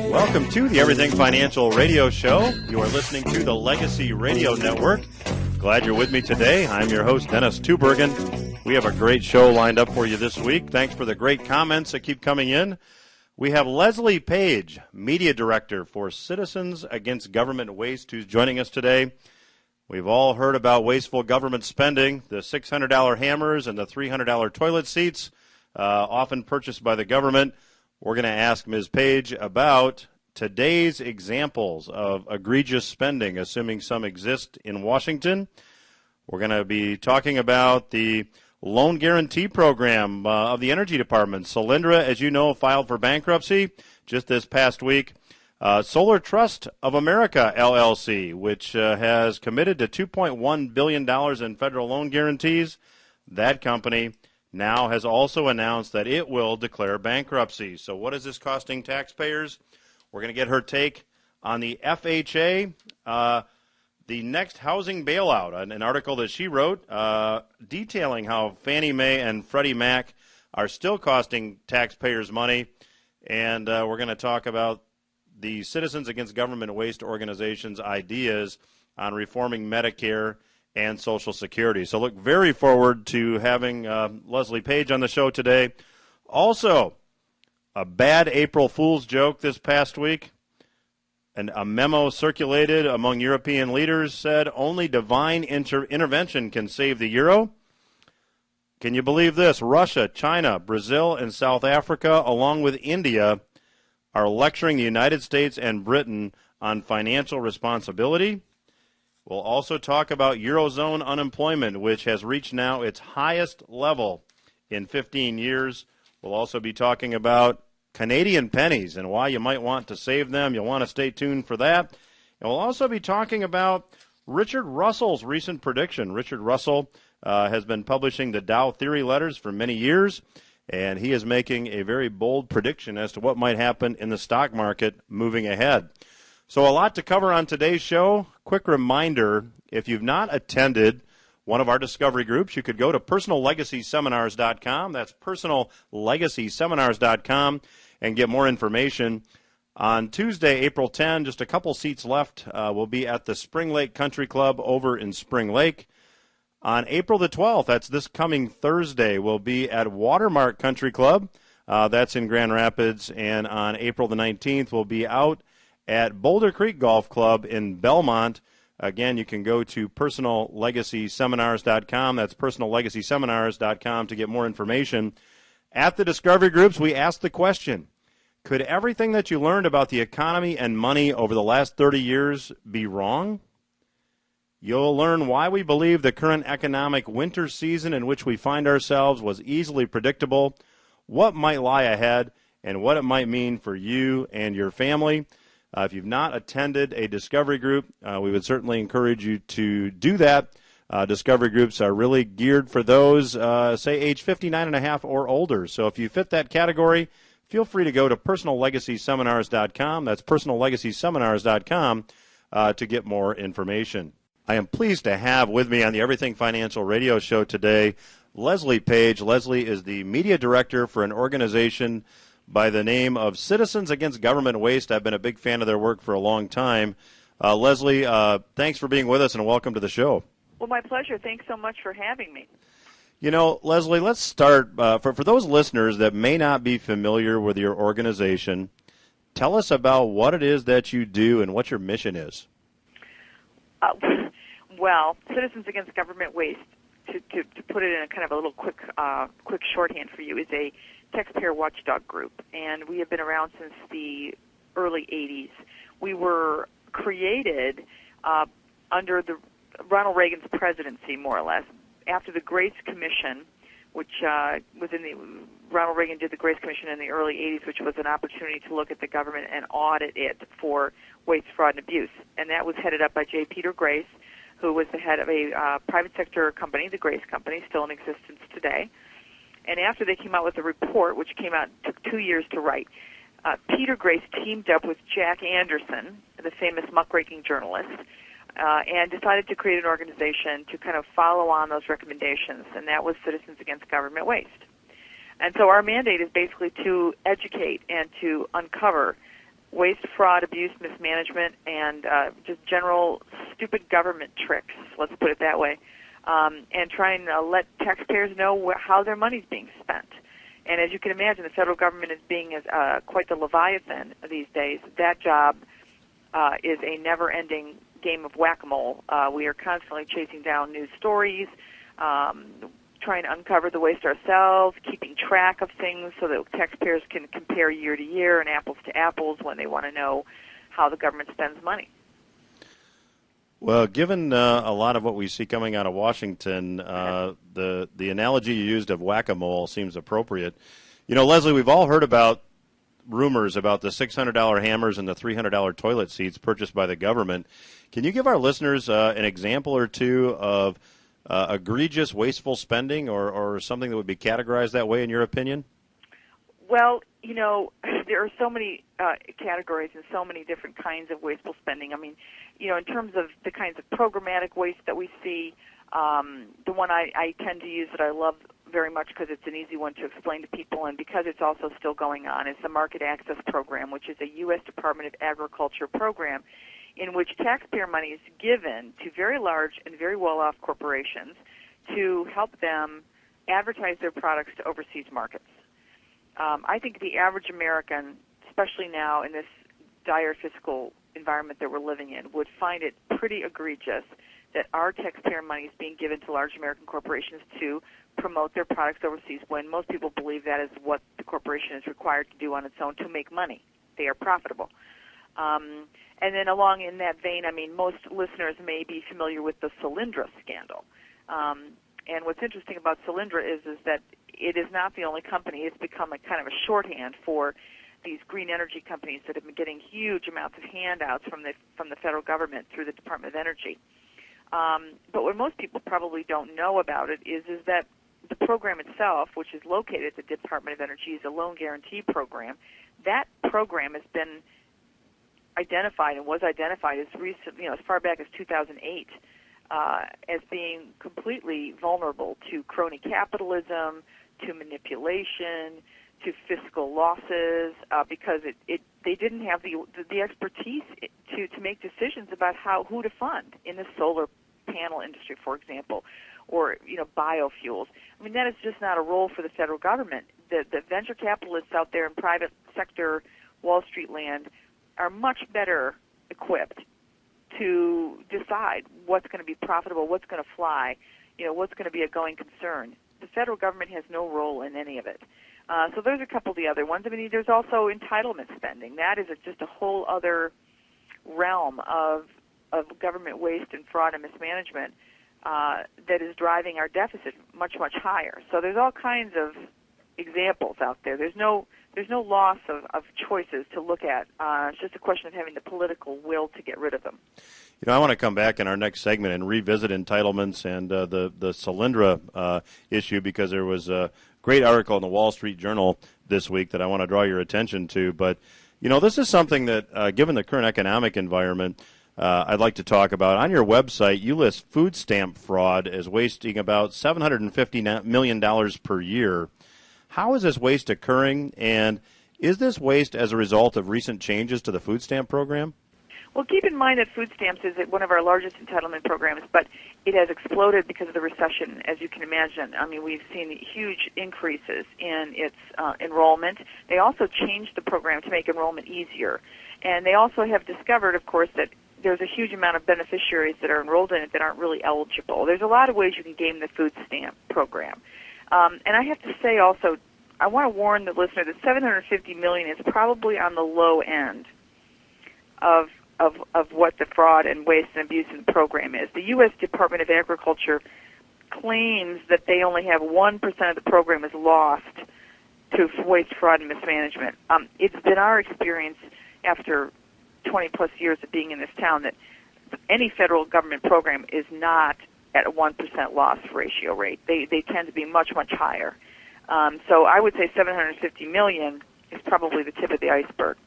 Welcome to the Everything Financial Radio Show. You are listening to the Legacy Radio Network. Glad you're with me today. I'm your host, Dennis Tubbergen. We have a great show lined up for you this week. Thanks for the great comments that keep coming in. We have Leslie Paige, Media Director for Citizens Against Government Waste, who's joining us today. We've all heard about wasteful government spending, the $600 hammers and the $300 toilet seats, often purchased by the government. We're going to ask Ms. Paige about today's examples of egregious spending, assuming some exist in Washington. We're going to be talking about the loan guarantee program of the Energy Department. Solyndra, as you know, filed for bankruptcy just this past week. Solar Trust of America, LLC, which has committed to $2.1 billion in federal loan guarantees. That company now has also announced that it will declare bankruptcy. So what is this costing taxpayers? We're going to get her take on the FHA, the next housing bailout, an article that she wrote detailing how Fannie Mae and Freddie Mac are still costing taxpayers money. And we're going to talk about the Citizens Against Government Waste organization's ideas on reforming Medicare and Social Security. So look very forward to having Leslie Paige on the show today. Also, a bad April Fool's joke this past week. And a memo circulated among European leaders said only divine intervention can save the euro. Can you believe this? Russia, China, Brazil, and South Africa, along with India, are lecturing the United States and Britain on financial responsibility. We'll also talk about Eurozone unemployment, which has reached now its highest level in 15 years. We'll also be talking about Canadian pennies and why you might want to save them. You'll want to stay tuned for that. And we'll also be talking about Richard Russell's recent prediction. Richard Russell has been publishing the Dow Theory Letters for many years, and he is making a very bold prediction as to what might happen in the stock market moving ahead. So a lot to cover on today's show. Quick reminder, if you've not attended one of our discovery groups, you could go to personallegacyseminars.com. That's personallegacyseminars.com and get more information. On Tuesday, April 10, just a couple seats left. We'll be at the Spring Lake Country Club over in Spring Lake. On April the 12th, that's this coming Thursday, we'll be at Watermark Country Club. That's in Grand Rapids. And on April the 19th, we'll be out at Boulder Creek Golf Club in Belmont. Again, you can go to personallegacyseminars.com. That's personallegacyseminars.com to get more information. At the discovery groups, we asked the question, could everything that you learned about the economy and money over the last 30 years be wrong? You'll learn why we believe the current economic winter season in which we find ourselves was easily predictable, what might lie ahead, and what it might mean for you and your family. If you've not attended a discovery group, we would certainly encourage you to do that. Discovery groups are really geared for those, say, age 59 and a half or older. So if you fit that category, feel free to go to personallegacyseminars.com. That's personallegacyseminars.com to get more information. I am pleased to have with me on the Everything Financial Radio Show today Leslie Paige. Leslie is the media director for an organization by the name of Citizens Against Government Waste. I've been a big fan of their work for a long time. Leslie, thanks for being with us and welcome to the show. Well, my pleasure. Thanks so much for having me. You know, Leslie, let's start. For those listeners that may not be familiar with your organization, tell us about what it is that you do and what your mission is. Well, Citizens Against Government Waste, to put it in a kind of a little quick shorthand for you, is a taxpayer watchdog group, and we have been around since the early 80s. We were created under the Ronald Reagan's presidency, more or less, after the Grace Commission, which was in the Ronald Reagan did the Grace Commission in the early 80s, which was an opportunity to look at the government and audit it for waste, fraud, and abuse. And that was headed up by J. Peter Grace, who was the head of a private sector company, the Grace Company, still in existence today. And after they came out with a report, which came out, took 2 years to write, Peter Grace teamed up with Jack Anderson, the famous muckraking journalist, and decided to create an organization to kind of follow on those recommendations, and that was Citizens Against Government Waste. And so our mandate is basically to educate and to uncover waste, fraud, abuse, mismanagement, and just general stupid government tricks, let's put it that way, and trying to let taxpayers know how their money's being spent. And as you can imagine, the federal government is being quite the leviathan these days. That job is a never-ending game of whack-a-mole. We are constantly chasing down news stories, trying to uncover the waste ourselves, keeping track of things so that taxpayers can compare year to year and apples to apples when they want to know how the government spends money. Well, given a lot of what we see coming out of Washington, the analogy you used of whack-a-mole seems appropriate. You know, Leslie, we've all heard about rumors about the $600 hammers and the $300 toilet seats purchased by the government. Can you give our listeners an example or two of egregious, wasteful spending or something that would be categorized that way, in your opinion? Well, you know, there are so many categories and so many different kinds of wasteful spending. I mean, you know, in terms of the kinds of programmatic waste that we see, the one I tend to use that I love very much because it's an easy one to explain to people and because it's also still going on is the Market Access Program, which is a U.S. Department of Agriculture program in which taxpayer money is given to very large and very well-off corporations to help them advertise their products to overseas markets. I think the average American, especially now in this dire fiscal environment that we're living in, would find it pretty egregious that our taxpayer money is being given to large American corporations to promote their products overseas when most people believe that is what the corporation is required to do on its own to make money. They are profitable. And then along in that vein, I mean, most listeners may be familiar with the Solyndra scandal. And what's interesting about Solyndra is that it is not the only company. It's become a kind of a shorthand for these green energy companies that have been getting huge amounts of handouts from the federal government through the Department of Energy. But what most people probably don't know about it is that the program itself, which is located at the Department of Energy, is a loan guarantee program. That program has been identified and was identified as recent, you know, as far back as 2008, as being completely vulnerable to crony capitalism, to manipulation, to fiscal losses, because they didn't have the expertise to make decisions about who to fund in the solar panel industry, for example, or biofuels. I mean, that is just not a role for the federal government. The venture capitalists out there in private sector Wall Street land are much better equipped to decide what's going to be profitable, what's going to fly, what's going to be a going concern. The federal government has no role in any of it. So those are a couple of the other ones. I mean, there's also entitlement spending. That is just a whole other realm of government waste and fraud and mismanagement that is driving our deficit much, much higher. So there's all kinds of examples out there. There's no loss of choices to look at. It's just a question of having the political will to get rid of them. I want to come back in our next segment and revisit entitlements and the Solyndra issue, because there was a great article in the Wall Street Journal this week that I want to draw your attention to. But, this is something that, given the current economic environment, I'd like to talk about. On your website, you list food stamp fraud as wasting about $750 million per year. How is this waste occurring, and is this waste as a result of recent changes to the food stamp program? Well, keep in mind that food stamps is one of our largest entitlement programs, but it has exploded because of the recession, as you can imagine. I mean, we've seen huge increases in its enrollment. They also changed the program to make enrollment easier. And they also have discovered, of course, that there's a huge amount of beneficiaries that are enrolled in it that aren't really eligible. There's a lot of ways you can game the food stamp program. And I have to say also, I want to warn the listener that $750 million is probably on the low end of what the fraud and waste and abuse in the program is. The U.S. Department of Agriculture claims that they only have 1% of the program is lost to waste, fraud, and mismanagement. It's been our experience after 20-plus years of being in this town that any federal government program is not at a 1% loss ratio rate. They tend to be much, much higher. So I would say $750 million is probably the tip of the iceberg.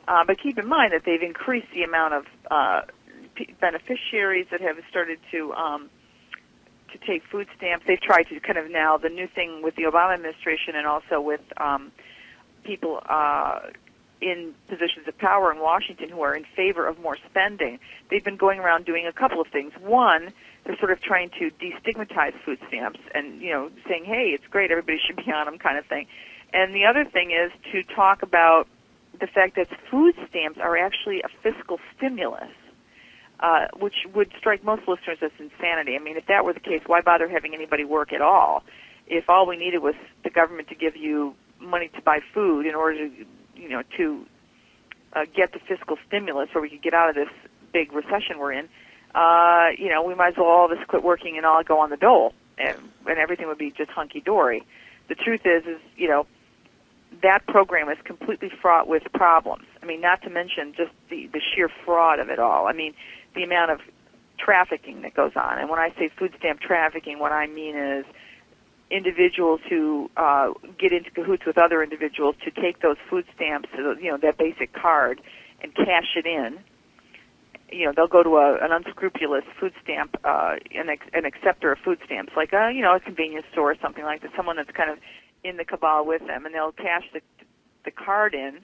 But keep in mind that they've increased the amount of beneficiaries that have started to take food stamps. They've tried to kind of now, the new thing with the Obama administration and also with people in positions of power in Washington who are in favor of more spending, they've been going around doing a couple of things. One, they're sort of trying to destigmatize food stamps and, saying, hey, it's great, everybody should be on them kind of thing. And the other thing is to talk about the fact that food stamps are actually a fiscal stimulus, which would strike most listeners as insanity. I mean, if that were the case, why bother having anybody work at all? If all we needed was the government to give you money to buy food in order to, get the fiscal stimulus so we could get out of this big recession we're in, we might as well all of us quit working and all go on the dole, and everything would be just hunky-dory. The truth is, that program is completely fraught with problems. I mean, not to mention just the sheer fraud of it all. I mean, the amount of trafficking that goes on. And when I say food stamp trafficking, what I mean is individuals who get into cahoots with other individuals to take those food stamps, that basic card, and cash it in. They'll go to an unscrupulous food stamp, an acceptor of food stamps, like a convenience store or something like that, someone that's kind of in the cabal with them, and they'll cash the card in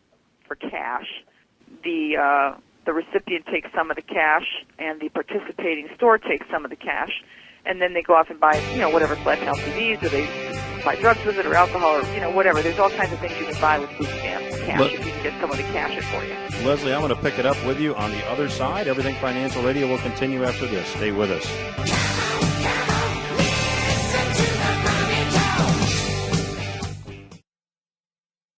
for cash. The recipient takes some of the cash, and the participating store takes some of the cash, and then they go off and buy, whatever slash LCDs, or they buy drugs with it, or alcohol, or whatever. There's all kinds of things you can buy with food stamps cash if you can get someone to cash it for you. Leslie, I'm going to pick it up with you on the other side. Everything Financial Radio will continue after this. Stay with us.